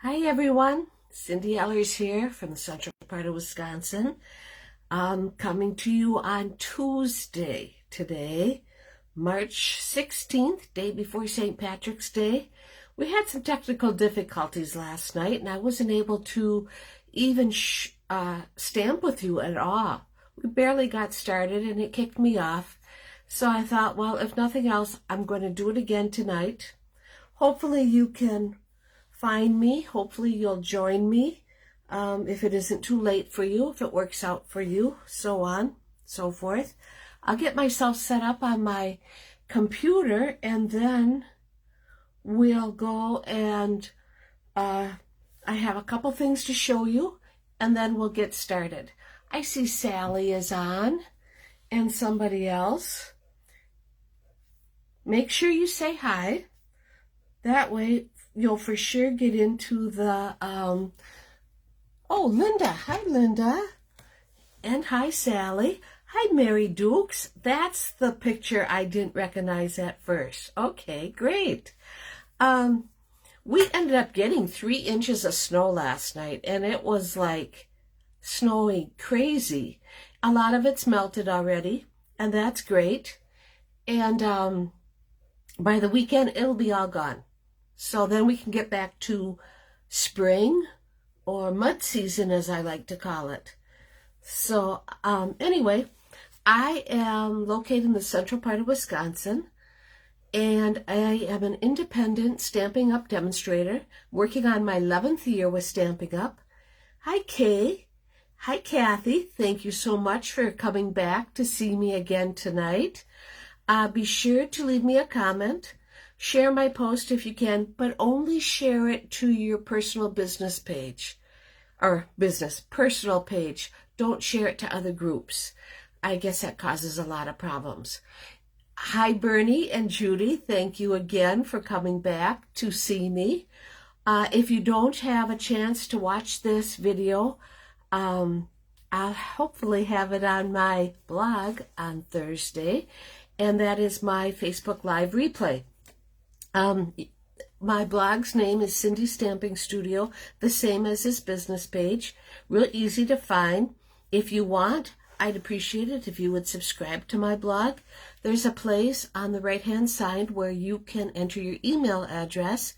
Hi everyone, Cindy Ellers here from the central part of Wisconsin. Coming to you on Tuesday today, March 16th, day before St. Patrick's Day. We had some technical difficulties last night and I wasn't able to even stamp with you at all. We barely got started and it kicked me off. So I thought, well, if nothing else, I'm going to do it again tonight. Hopefully you can find me. Hopefully you'll join me if it isn't too late for you, if it works out for you, so on, so forth. I'll get myself set up on my computer and then we'll go and I have a couple things to show you and then we'll get started. I see Sally is on and somebody else. Make sure you say hi. That way you'll for sure get into the, oh, Linda. Hi, Linda. And hi, Sally. Hi, Mary Dukes. That's the picture I didn't recognize at first. Okay, great. We ended up getting 3 inches of snow last night, and it was like snowing crazy. A lot of it's melted already, and that's great. And by the weekend, it'll be all gone. So then we can get back to spring or mud season, as I like to call it. So anyway, I am located in the central part of Wisconsin, and I am an independent Stampin' Up! Demonstrator, working on my 11th year with Stampin' Up! Hi, Kay. Hi, Kathy. Thank you so much for coming back to see me again tonight. Be sure to leave me a comment. Share my post if you can, but only share it to your personal business page or personal page. Don't share it to other groups. I guess that causes a lot of problems. Hi, Bernie and Judy. Thank you again for coming back to see me. If you don't have a chance to watch this video, I'll hopefully have it on my blog on Thursday, and that is my Facebook Live replay. My blog's name is Cindy Stamping Studio, the same as this business page. Real easy to find. If you want, I'd appreciate it if you would subscribe to my blog. There's a place on the right-hand side where you can enter your email address,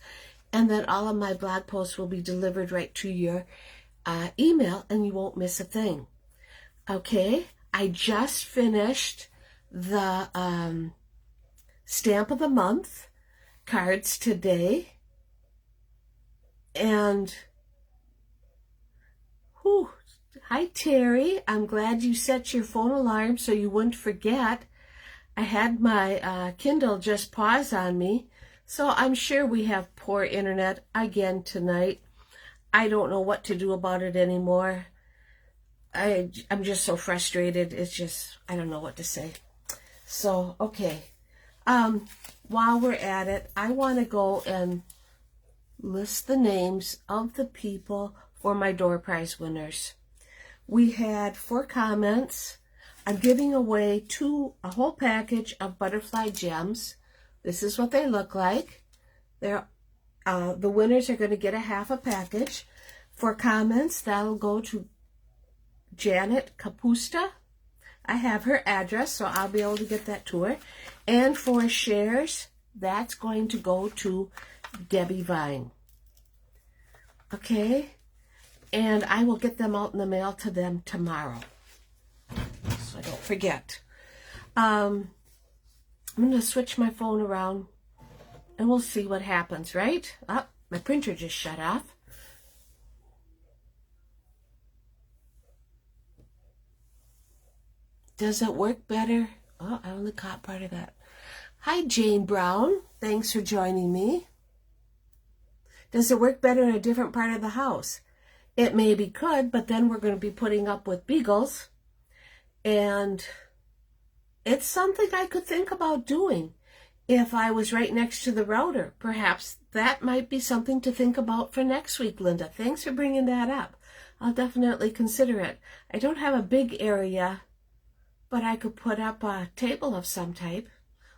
and then all of my blog posts will be delivered right to your email, and you won't miss a thing. Okay, I just finished the Stamp of the Month cards today, and hi Terry, I'm glad you set your phone alarm so you wouldn't forget. I had my Kindle just pause on me, so I'm sure we have poor internet again tonight. I don't know what to do about it anymore. I'm just so frustrated. It's just, I don't know what to say. So okay, while we're at it, I want to go and list the names of the people for my door prize winners. We had 4 comments. I'm giving away a whole package of butterfly gems. This is what they look like. They're the winners are going to get a half a package. For comments, that'll go to Janet Capusta. I have her address, so I'll be able to get that to her. And for shares, that's going to go to Debbie Vine. Okay? And I will get them out in the mail to them tomorrow, so I don't forget. I'm going to switch my phone around, and we'll see what happens, right? Oh, my printer just shut off. Does it work better? Oh, I only caught part of that. Hi, Jane Brown. Thanks for joining me. Does it work better in a different part of the house? It maybe could, but then we're going to be putting up with beagles. And it's something I could think about doing if I was right next to the router. Perhaps that might be something to think about for next week, Linda. Thanks for bringing that up. I'll definitely consider it. I don't have a big area, but I could put up a table of some type.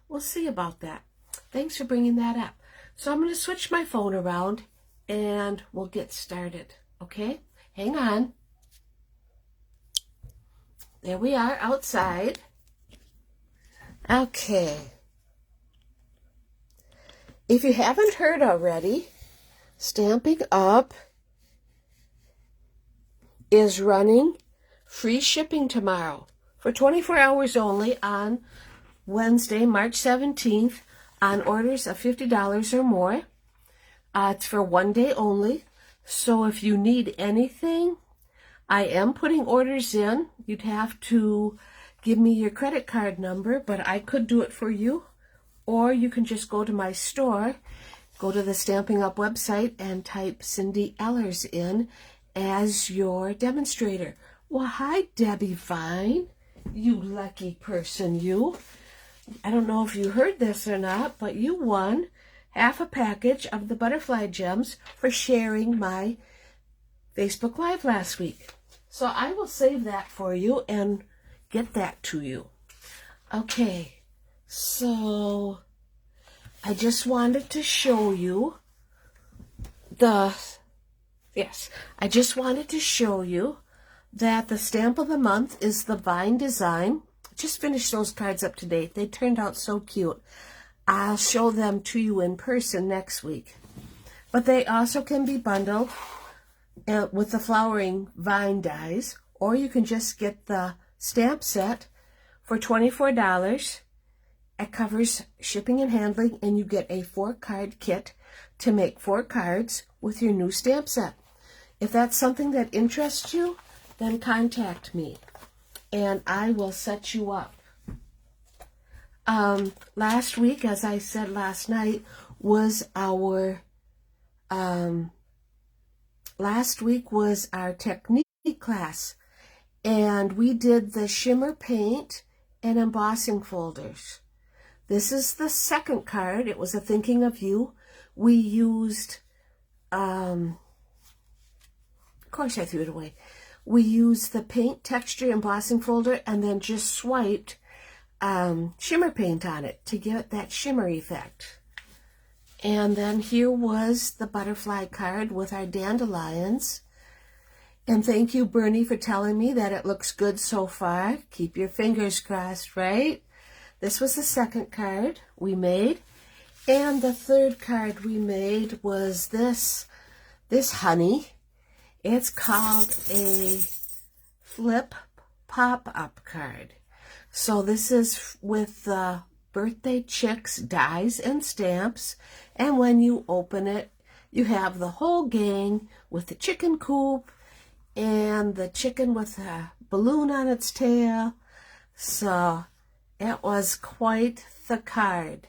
We'll see about that. Thanks for bringing that up. So I'm going to switch my phone around and we'll get started, okay? Hang on. There we are outside. Okay. If you haven't heard already, Stampin' Up! Is running free shipping tomorrow for 24 hours only on Wednesday, March 17th on orders of $50 or more. It's for one day only. So if you need anything, I am putting orders in. You'd have to give me your credit card number, but I could do it for you. Or you can just go to my store, go to the Stampin' Up! Website and type Cindy Ellers in as your demonstrator. Well, hi, Debbie Vine. You lucky person, you. I don't know if you heard this or not, but you won half a package of the butterfly gems for sharing my Facebook Live last week. So I will save that for you and get that to you. Okay, so I just wanted to show you I just wanted to show you that the stamp of the month is the Vine design. Just finished those cards up to date. They turned out so cute. I'll show them to you in person next week. But they also can be bundled with the flowering vine dies, or you can just get the stamp set for $24. It covers shipping and handling, and you get a 4-card kit to make 4 cards with your new stamp set. If that's something that interests you, then contact me, and I will set you up. Last week, as I said last night, was our technique class, and we did the shimmer paint and embossing folders. This is the second card. It was a thinking of you. We used, of course I threw it away. We used the paint texture embossing folder and then just swiped shimmer paint on it to give it that shimmer effect. And then here was the butterfly card with our dandelions. And thank you, Bernie, for telling me that it looks good so far. Keep your fingers crossed, right? This was the second card we made. And the third card we made was this honey. It's called a flip pop-up card. So this is with the birthday chicks dies and stamps. And when you open it, you have the whole gang with the chicken coop and the chicken with a balloon on its tail. So it was quite the card.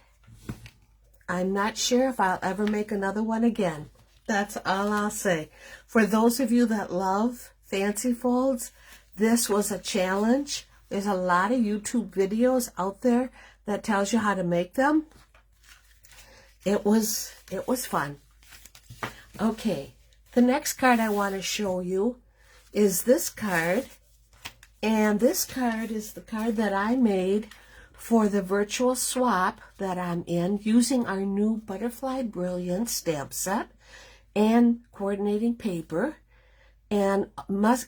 I'm not sure if I'll ever make another one again. That's all I'll say. For those of you that love fancy folds, this was a challenge. There's a lot of YouTube videos out there that tells you how to make them. It was fun. Okay, the next card I want to show you is this card. And this card is the card that I made for the virtual swap that I'm in using our new Butterfly Brilliance stamp set and coordinating paper. And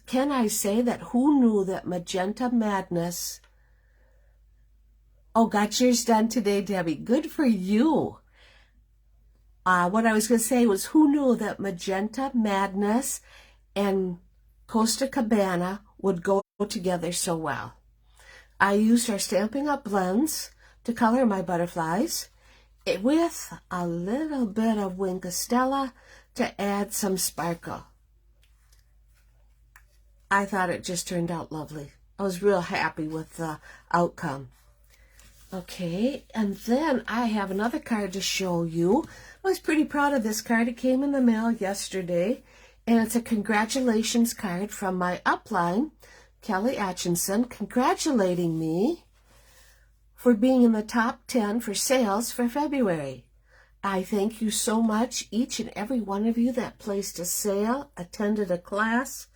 can I say that who knew that Magenta Madness... Oh, got yours done today, Debbie. Good for you. What I was going to say was who knew that Magenta Madness and Costa Cabana would go together so well. I used our Stampin' Up! Blends to color my butterflies with a little bit of Winkostella to add some sparkle. I thought it just turned out lovely. I was real happy with the outcome. Okay, and then I have another card to show you. I was pretty proud of this card. It came in the mail yesterday, and it's a congratulations card from my upline, Kelly Atchison, congratulating me for being in the top 10 for sales for February. I thank you so much, each and every one of you that placed a sale, attended a class.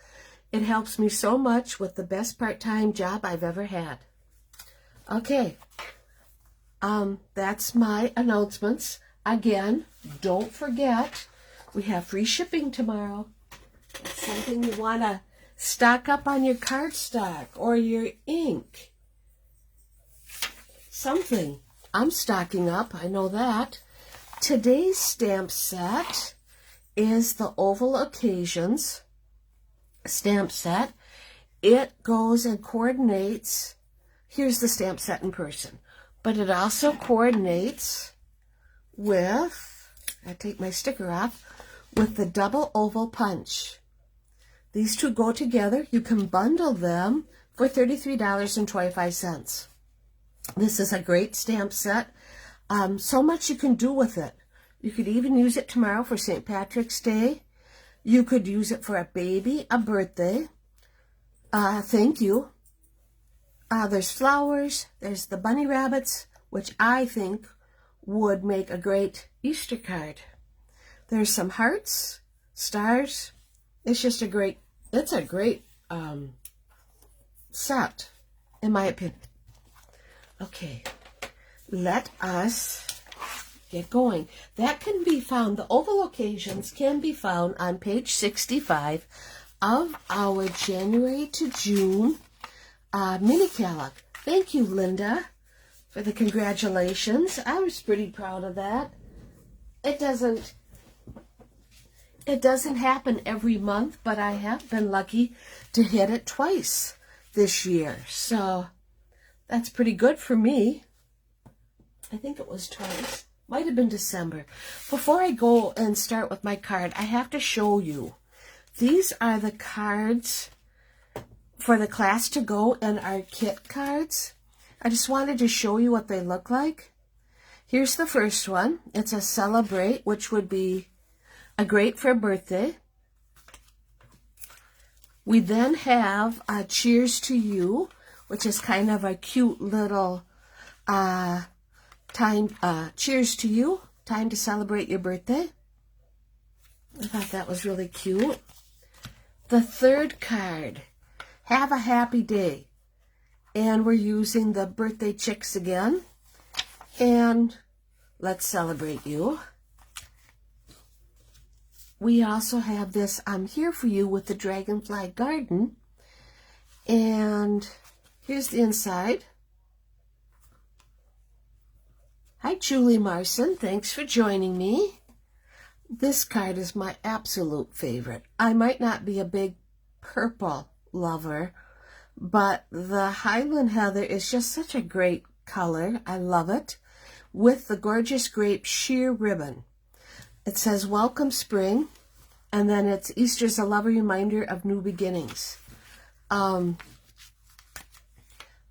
It helps me so much with the best part-time job I've ever had. Okay, that's my announcements. Again, don't forget We have free shipping tomorrow. It's something you want to stock up on your cardstock or your ink. Something. I'm stocking up, I know that. Today's stamp set is the Oval Occasions stamp set. It goes and coordinates. Here's the stamp set in person. But it also coordinates with, I take my sticker off, with the double oval punch. These two go together. You can bundle them for $33.25. This is a great stamp set. So much you can do with it. You could even use it tomorrow for St. Patrick's Day. You could use it for a baby, a birthday. Thank you. There's flowers. There's the bunny rabbits, which I think would make a great Easter card. There's some hearts, stars. It's just a great set, in my opinion. Okay, let us get going. That can be found, the Oval Occasions can be found on page 65 of our January to June mini catalog. Thank you, Linda, for the congratulations. I was pretty proud of that. It doesn't happen every month, but I have been lucky to hit it twice this year. So that's pretty good for me. I think it was twice. Might have been December. Before I go and start with my card, I have to show you. These are the cards for the class to go and our kit cards. I just wanted to show you what they look like. Here's the first one. It's a Celebrate, which would be a great for a birthday. We then have a Cheers to You, which is kind of a cute little cheers to you, time to celebrate your birthday. I thought that was really cute. The third card, Have a Happy Day. And we're using the birthday chicks again. And Let's Celebrate You. We also have this I'm Here For You with the Dragonfly Garden. And here's the inside. Hi, Julie Marson. Thanks for joining me. This card is my absolute favorite. I might not be a big purple lover, but the Highland Heather is just such a great color. I love it. With the gorgeous grape sheer ribbon. It says, Welcome Spring, and then it's Easter's a lovely reminder of new beginnings.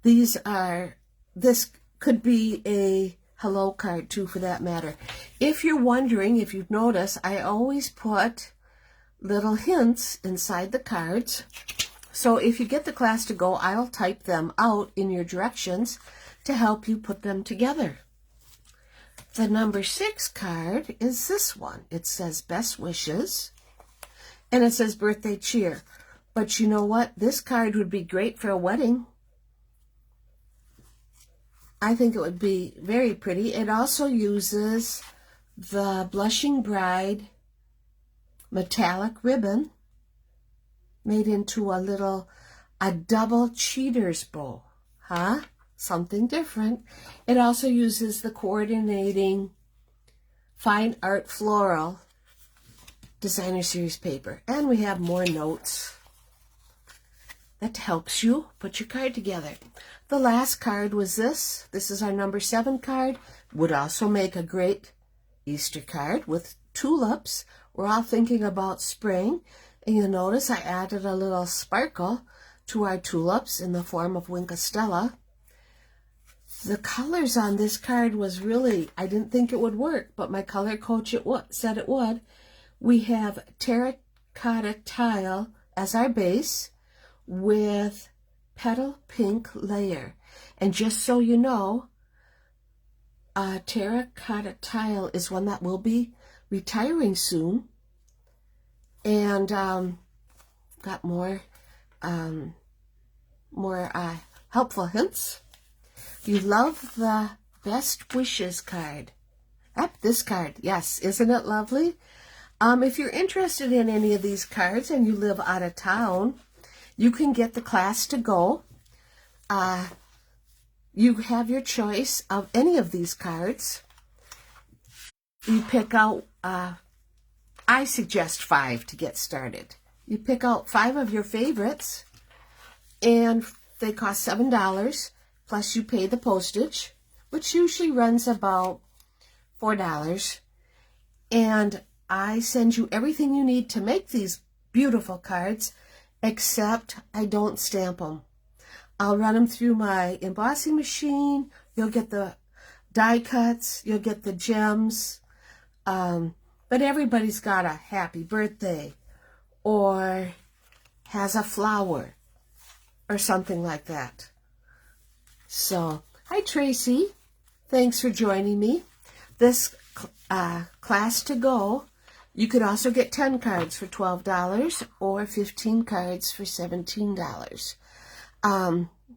This could be a hello card too, for that matter. If you're wondering, if you've noticed, I always put little hints inside the cards. So if you get the class to go, I'll type them out in your directions to help you put them together. The number 6 card is this one. It says Best Wishes, and it says Birthday Cheer. But you know what? This card would be great for a wedding. I think it would be very pretty. It also uses the Blushing Bride metallic ribbon made into a double cheater's bow. Huh? Something different. It also uses the coordinating Fine Art Floral Designer Series paper. And we have more notes that helps you put your card together. The last card was this. This is our number 7 card. Would also make a great Easter card with tulips. We're all thinking about spring. And you'll notice I added a little sparkle to our tulips in the form of Winkastella. The colors on this card was really, I didn't think it would work, but my color coach said it would. We have terracotta tile as our base with petal pink layer. And just so you know, terracotta tile is one that will be retiring soon. And got more helpful hints. You love the Best Wishes card. This card, yes, isn't it lovely? If you're interested in any of these cards and you live out of town, you can get the class to go. You have your choice of any of these cards. You pick out, I suggest 5 to get started. You pick out 5 of your favorites, and they cost $7, plus you pay the postage, which usually runs about $4. And I send you everything you need to make these beautiful cards, except I don't stamp them. I'll run them through my embossing machine. You'll get the die cuts. You'll get the gems. But everybody's got a happy birthday or has a flower or something like that. So, hi Tracy. Thanks for joining me. This class to go, you could also get 10 cards for $12 or 15 cards for $17.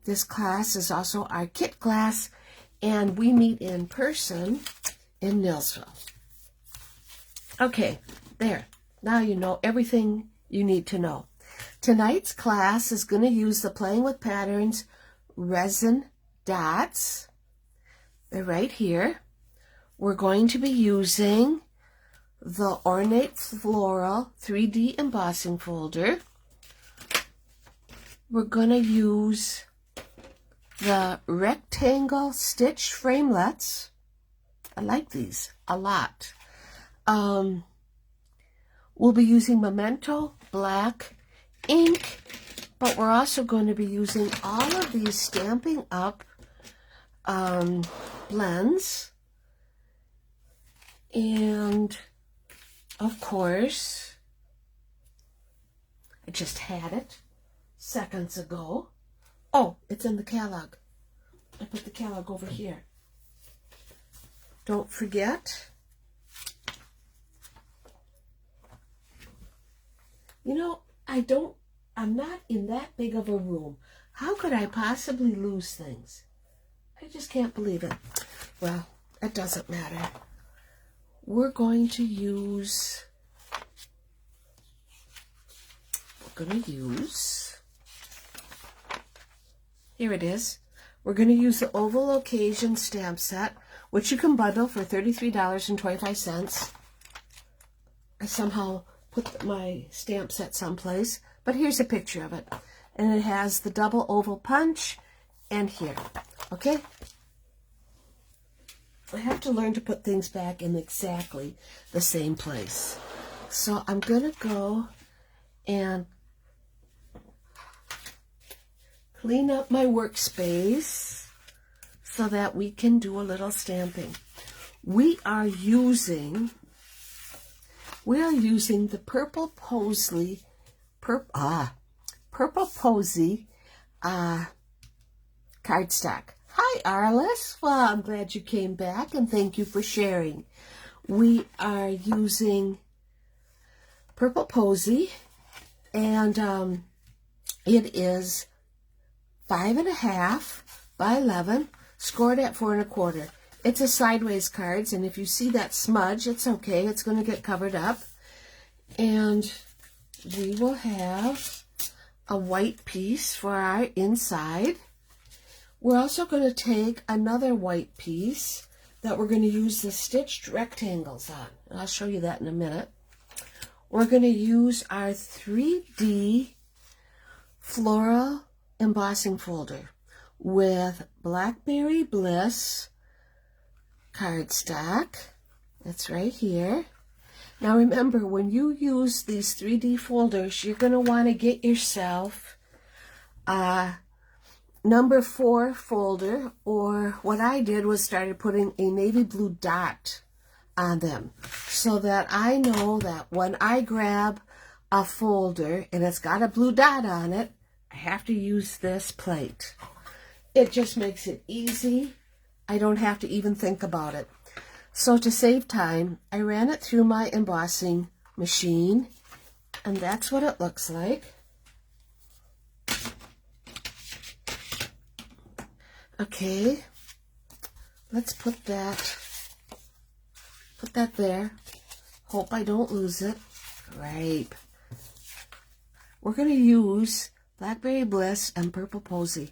This class is also our kit class, and we meet in person in Nilsville. Okay, there. Now you know everything you need to know. Tonight's class is going to use the Playing with Patterns resin dots. They're right here. We're going to be using the Ornate Floral 3D embossing folder. We're going to use the rectangle stitch framelets. I like these a lot. We'll be using Memento black ink, but we're also going to be using all of these Stampin' Up blends. And, of course, I just had it seconds ago. Oh, it's in the catalog. I put the catalog over here. Don't forget. You know, I'm not in that big of a room. How could I possibly lose things? I just can't believe it. Well, it doesn't matter. We're going to use, here it is. We're going to use the Oval Occasion stamp set, which you can bundle for $33.25. I somehow put my stamp set someplace, but here's a picture of it. And it has the double oval punch and here, okay? I have to learn to put things back in exactly the same place. So I'm going to go and clean up my workspace so that we can do a little stamping. We are using the Purple Posy cardstock. Hi, Arliss. Well, I'm glad you came back, and thank you for sharing. We are using Purple Posy, and it is 5.5 by 11, scored at 4 1/4. It's a sideways cards, and if you see that smudge, it's okay. It's going to get covered up. And we will have a white piece for our inside. We're also going to take another white piece that we're going to use the stitched rectangles on. And I'll show you that in a minute. We're going to use our 3D floral embossing folder with Blackberry Bliss cardstock. That's right here. Now remember, when you use these 3D folders, you're going to want to get yourself a number 4 folder, or what I did was started putting a navy blue dot on them so that I know that when I grab a folder and it's got a blue dot on it, I have to use this plate. It just makes it easy. I don't have to even think about it. So to save time, I ran it through my embossing machine, and that's what it looks like. Okay, let's put that there. Hope I don't lose it. Grape. We're going to use Blackberry Bliss and Purple Posy.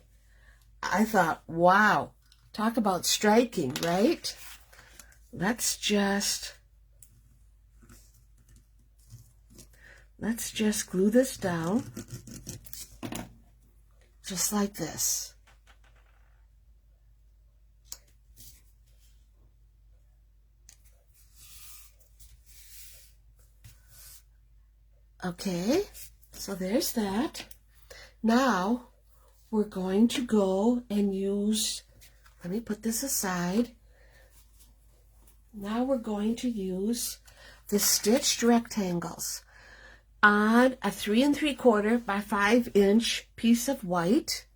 I thought, wow, talk about striking, right? Let's just glue this down, just like this. Okay, so there's that. Now we're going to go and use, let me put this aside. Now we're going to use the stitched rectangles on a 3 3/4 by 5 inch piece of white.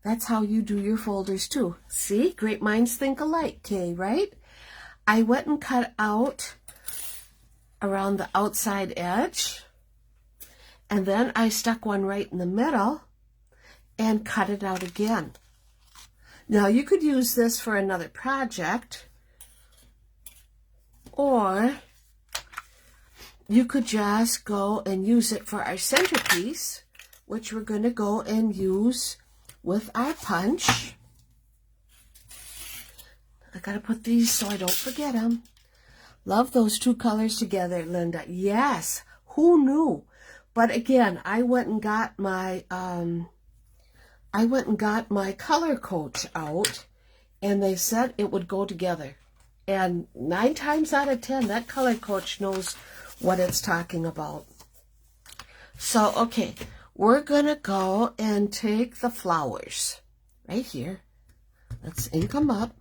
That's how you do your folders too. See, great minds think alike, Kay, right? I went and cut out around the outside edge, and then I stuck one right in the middle and cut it out again. Now you could use this for another project, or you could just go and use it for our centerpiece, which we're going to go and use with our punch. I gotta put these so I don't forget them. Love those two colors together, Linda. Yes, who knew? But again, I went and got my color coach out, and they said it would go together. And 9 times out of 10, that color coach knows what it's talking about. So, okay, we're gonna go and take the flowers right here. Let's ink them up.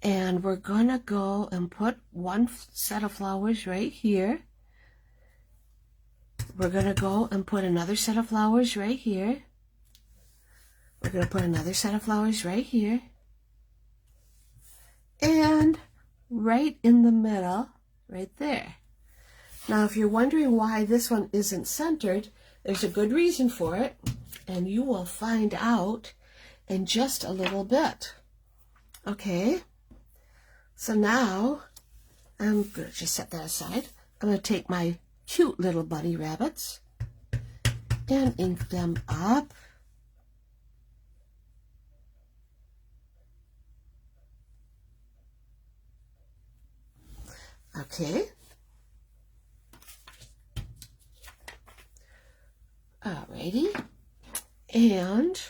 And we're going to go and put one set of flowers right here. We're going to go and put another set of flowers right here. We're going to put another set of flowers right here. And right in the middle, right there. Now, if you're wondering why this one isn't centered, there's a good reason for it. And you will find out in just a little bit. Okay? So now, I'm going to just set that aside. I'm going to take my cute little bunny rabbits and ink them up. Okay. Alrighty. And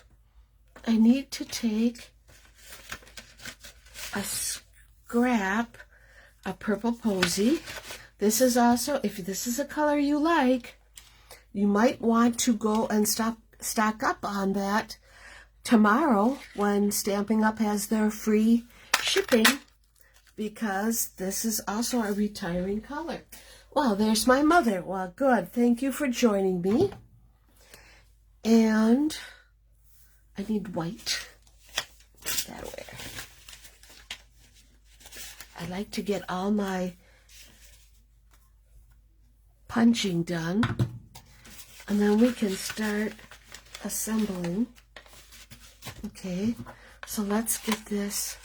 I need to take a scrap of Purple Posy. This is also, if this is a color you like, you might want to go and stock up on that tomorrow when Stampin' Up! Has their free shipping, because this is also a retiring color. Well, there's my mother. Well, good. Thank you for joining me. And I need white. That way. I like to get all my punching done, and then we can start assembling. Okay, so let's get this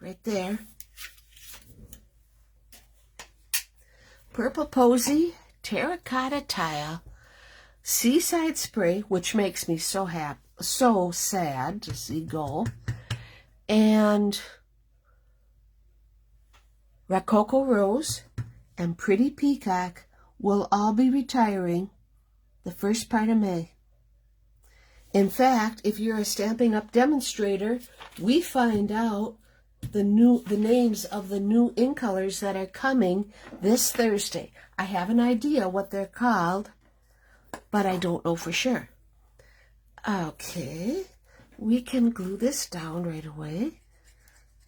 right there. Purple Posy, Terracotta Tile, Seaside Spray, which makes me so happy, so sad to see go, and Rococo Rose and Pretty Peacock will all be retiring the first part of May. In fact, if you're a Stampin' Up! Demonstrator, we find out the names of the new ink colors that are coming this Thursday. I have an idea what they're called, but I don't know for sure. Okay, we can glue this down right away.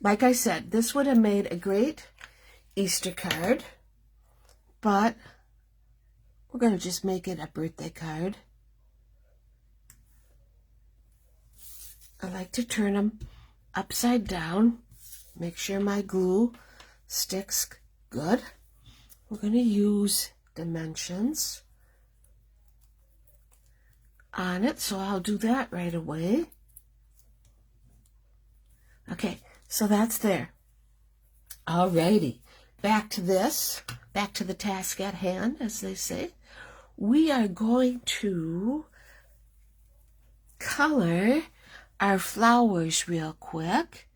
Like I said, this would have made a great Easter card, but we're going to just make it a birthday card. I like to turn them upside down, make sure my glue sticks good. We're going to use dimensions on it, so I'll do that right away. Okay, so that's there. Alrighty, back to this, back to the task at hand, as they say. We are going to color our flowers real quick.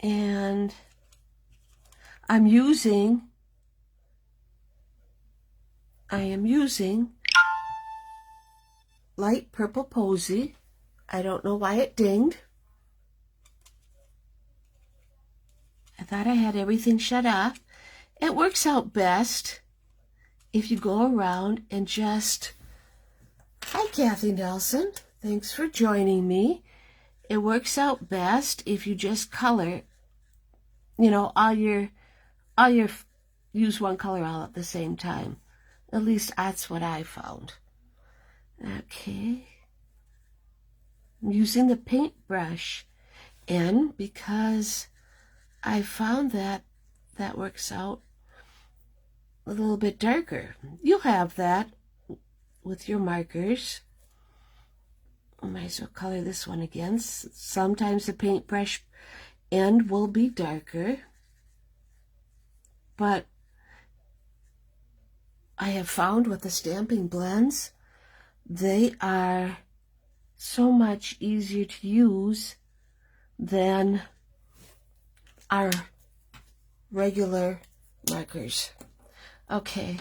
And I am using light purple posy. I don't know why it dinged. I thought I had everything shut off. It works out best if you go around and just... Hi, Kathy Nelson. Thanks for joining me. It works out best if you just color, you know, all your use one color all at the same time. At least that's what I found. Okay. I'm using the paintbrush, and because I found that works out a little bit darker. You'll have that with your markers. I might as well color this one again. Sometimes the paintbrush end will be darker, but I have found with the stamping blends, they are so much easier to use than our regular markers. Okay,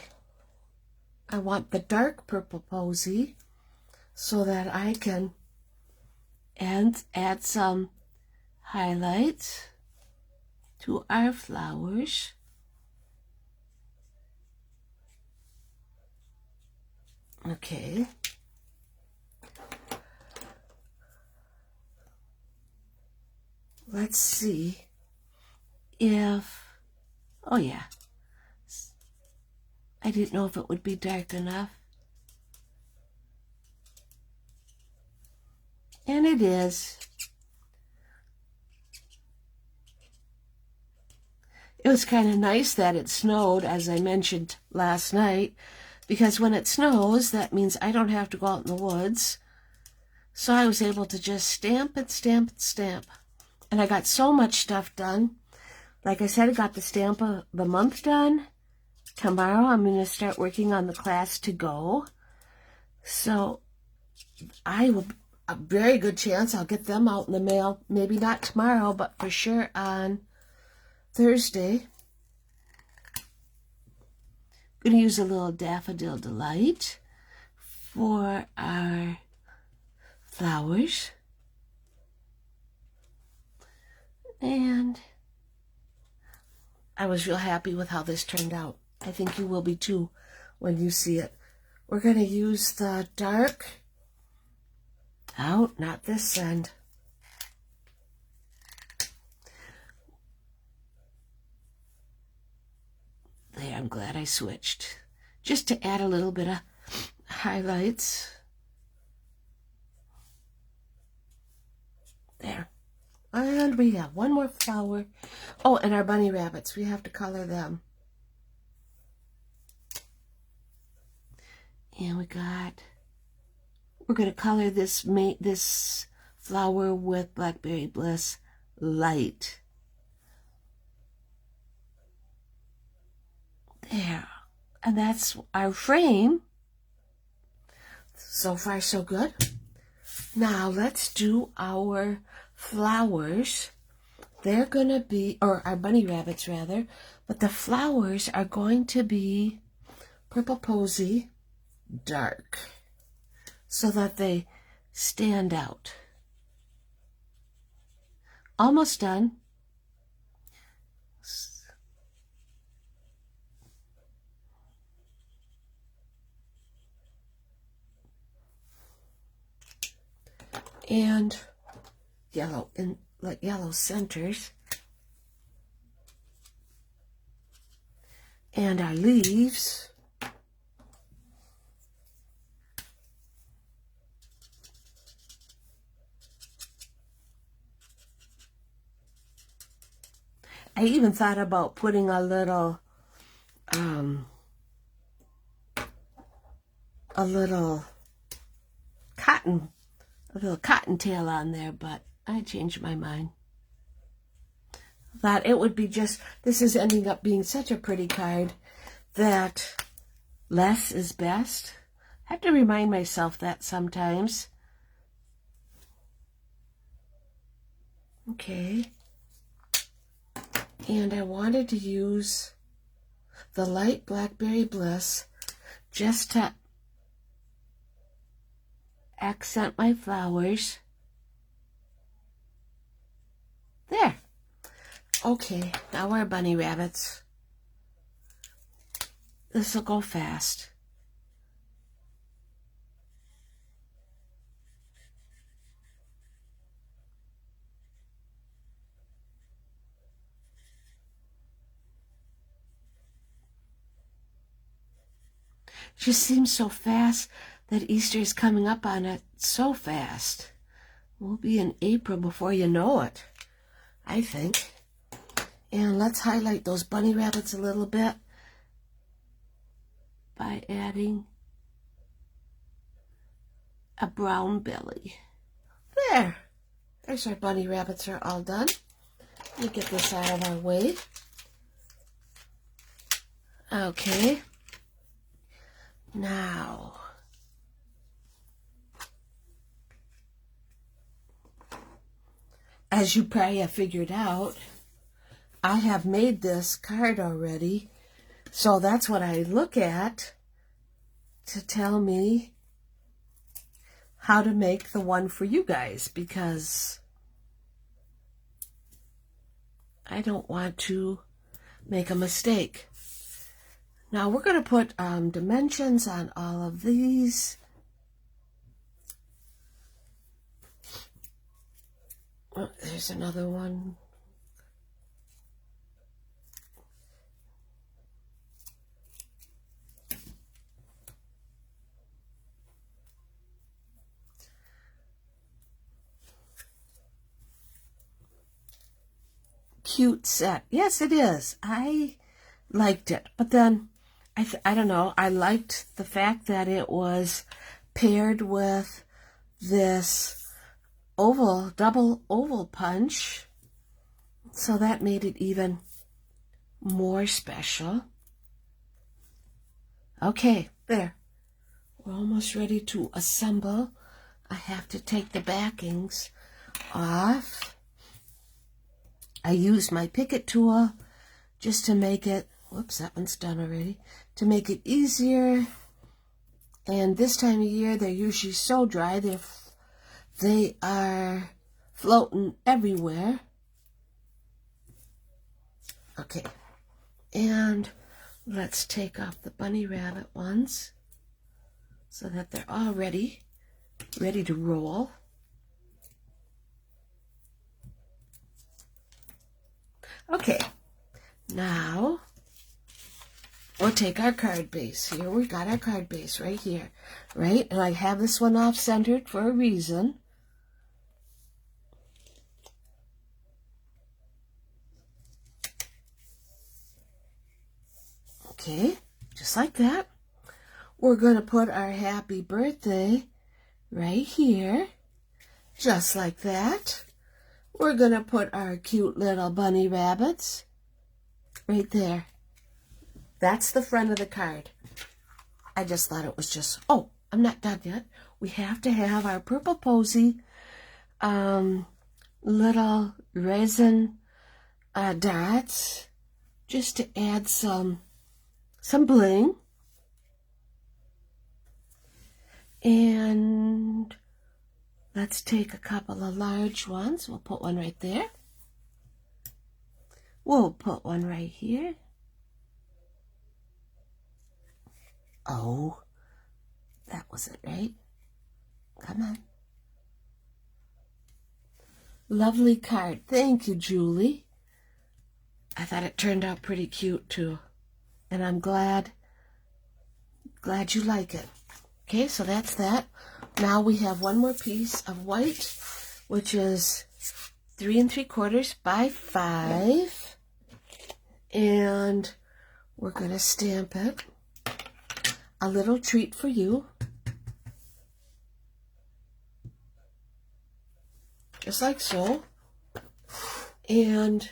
I want the dark purple posy so that I can add some highlights to our flowers. Okay. Let's see if, oh yeah, I didn't know if it would be dark enough. And it is. It was kind of nice that it snowed, as I mentioned last night, because when it snows, that means I don't have to go out in the woods. So I was able to just stamp and stamp and stamp. And I got so much stuff done. Like I said, I got the stamp of the month done. Tomorrow I'm going to start working on the class to go. So I will, a very good chance I'll get them out in the mail. Maybe not tomorrow, but for sure on Thursday. I'm going to use a little Daffodil Delight for our flowers. And I was real happy with how this turned out. I think you will be too when you see it. We're going to use the dark. Oh, not this end. There, I'm glad I switched. Just to add a little bit of highlights. There. And we have one more flower. Oh, and our bunny rabbits. We have to color them. And we're going to color this flower with Blackberry Bliss light. There. And that's our frame. So far, so good. Now, let's do our flowers. They're going to be, or our bunny rabbits rather, but the flowers are going to be purple posy dark so that they stand out. Almost done. And yellow in like yellow centers. And our leaves. I even thought about putting a little cotton little cottontail on there, but I changed my mind. Thought it would be just, this is ending up being such a pretty card that less is best. I have to remind myself that sometimes. Okay. And I wanted to use the light Blackberry Bliss just to accent my flowers. There. Okay, now our bunny rabbits. This will go fast. Just seems so fast that Easter is coming up on it so fast. We'll be in April before you know it, I think. And let's highlight those bunny rabbits a little bit by adding a brown belly. There. There's our bunny rabbits are all done. Let me get this out of our way. Okay. Now, as you probably have figured out, I have made this card already, so that's what I look at to tell me how to make the one for you guys, because I don't want to make a mistake. Now we're going to put dimensions on all of these. Oh, there's another one. Cute set. Yes, it is. I liked it, but then I don't know, I liked the fact that it was paired with this oval, double oval punch, so that made it even more special. Okay, there. We're almost ready to assemble. I have to take the backings off. I used my Picket tool just to make it, whoops, that one's done already, to make it easier. And this time of year, they're usually so dry, they are floating everywhere. Okay, and let's take off the bunny rabbit ones so that they're all ready to roll. Okay, now we'll take our card base. Here we got our card base right here, right? And I have this one off-centered for a reason. Okay, just like that. We're going to put our happy birthday right here, just like that. We're going to put our cute little bunny rabbits right there. That's the front of the card. I just thought it was just, oh, I'm not done yet. We have to have our Purple Posy little resin dots just to add some bling. And let's take a couple of large ones. We'll put one right there. We'll put one right here. Oh, that wasn't right. Come on. Lovely card. Thank you, Julie. I thought it turned out pretty cute, too. And I'm glad you like it. Okay, so that's that. Now we have one more piece of white, which is 3 3/4 by 5. And we're going to stamp it. A little treat for you. just like so. And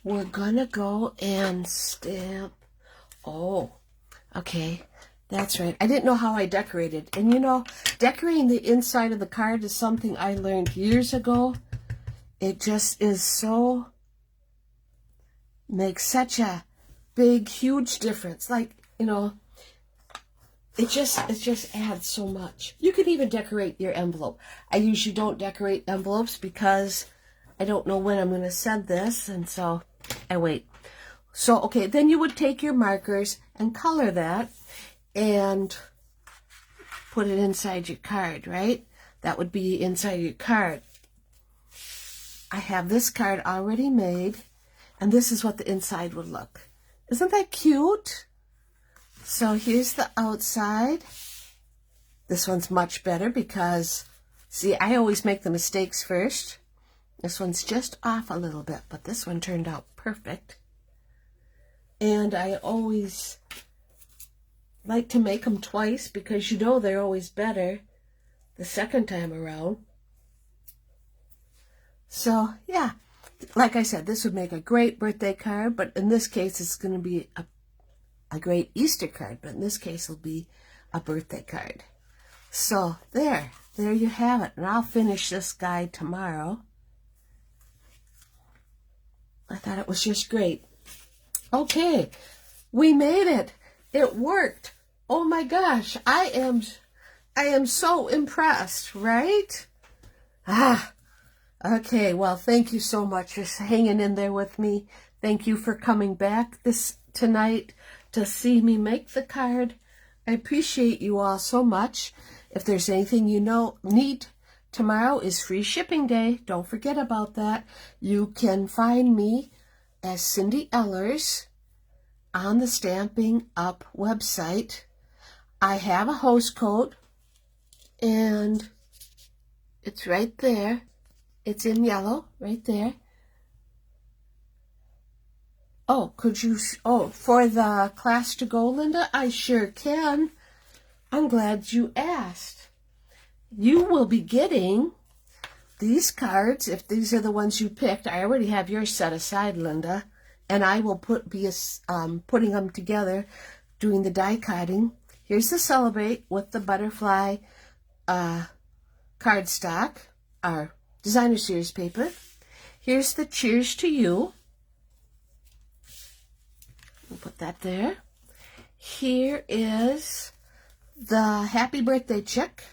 we're gonna go and stamp. Oh, okay, that's right. I didn't know how I decorated. And you know, decorating the inside of the card is something I learned years ago. It just is so, makes such a big, huge difference. Like, you know, it just adds so much. You can even decorate your envelope. I usually don't decorate envelopes because I don't know when I'm going to send this, and so I wait. So, okay, then you would take your markers and color that and put it inside your card, right? That would be inside your card. I have this card already made, and this is what the inside would look. Isn't that cute? So here's the outside. This one's much better because, see, I always make the mistakes first. This one's just off a little bit, but this one turned out perfect. And I always like to make them twice because you know they're always better the second time around. So, yeah, like I said, this would make a great birthday card, but in this case, it's going to be a great Easter card, but in this case, it'll be a birthday card. So, there you have it, and I'll finish this guide tomorrow. I thought it was just great. Okay, we made it. It worked. Oh my gosh, I am so impressed, right? Okay, well, thank you so much for hanging in there with me. Thank you for coming back tonight to see me make the card. I appreciate you all so much. If there's anything you need, tomorrow is free shipping day. Don't forget about that. You can find me as Cindy Ellers on the Stamping Up website. I have a host code, and it's right there. It's in yellow, right there. Oh, for the class to go, Linda? I sure can. I'm glad you asked. You will be getting these cards, if these are the ones you picked. I already have yours set aside, Linda, and I will be putting them together, doing the die cutting. Here's the Celebrate with the butterfly cardstock, our designer series paper. Here's the Cheers to You. We'll put that there. Here is the Happy Birthday Chick.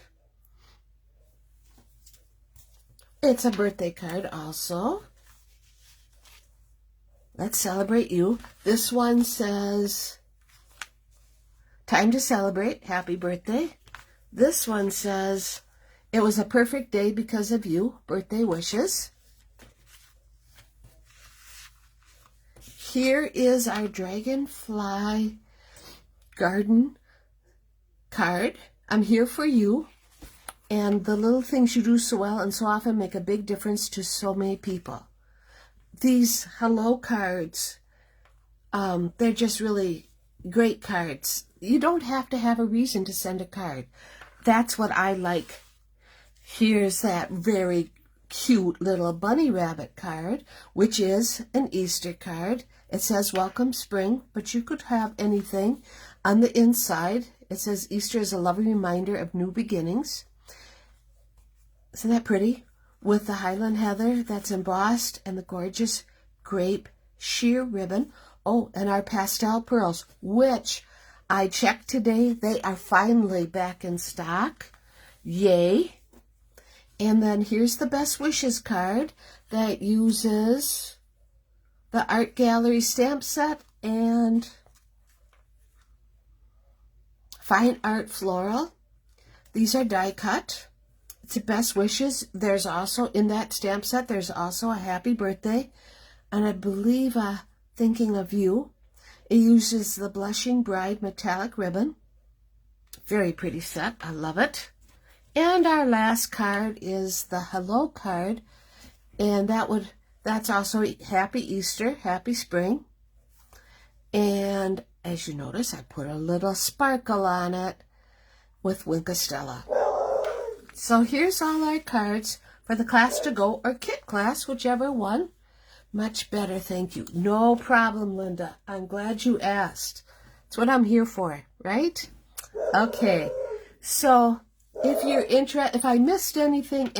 It's a birthday card also. Let's celebrate you. This one says, time to celebrate, happy birthday. This one says, it was a perfect day because of you, birthday wishes. Here is our Dragonfly Garden card. I'm here for you. And the little things you do so well and so often make a big difference to so many people. These hello cards, they're just really great cards. You don't have to have a reason to send a card. That's what I like. Here's that very cute little bunny rabbit card, which is an Easter card. It says Welcome Spring, but you could have anything. On the inside, it says Easter is a loving reminder of new beginnings. Isn't that pretty? With the Highland Heather that's embossed and the gorgeous grape sheer ribbon. Oh, and our pastel pearls, which I checked today. They are finally back in stock. Yay. And then here's the Best Wishes card that uses the Art Gallery stamp set and Fine Art Floral. These are die cut. It's a Best Wishes. There's also, in that stamp set, there's also a Happy Birthday. And I believe Thinking of You. It uses the Blushing Bride metallic ribbon. Very pretty set. I love it. And our last card is the Hello card. And that's also Happy Easter, Happy Spring. And as you notice, I put a little sparkle on it with Winkastella. So here's all our cards for the class to go or kit class, whichever one. Much better, thank you. No problem, Linda. I'm glad you asked. That's what I'm here for, right? Okay. So if you're interested, if I missed anything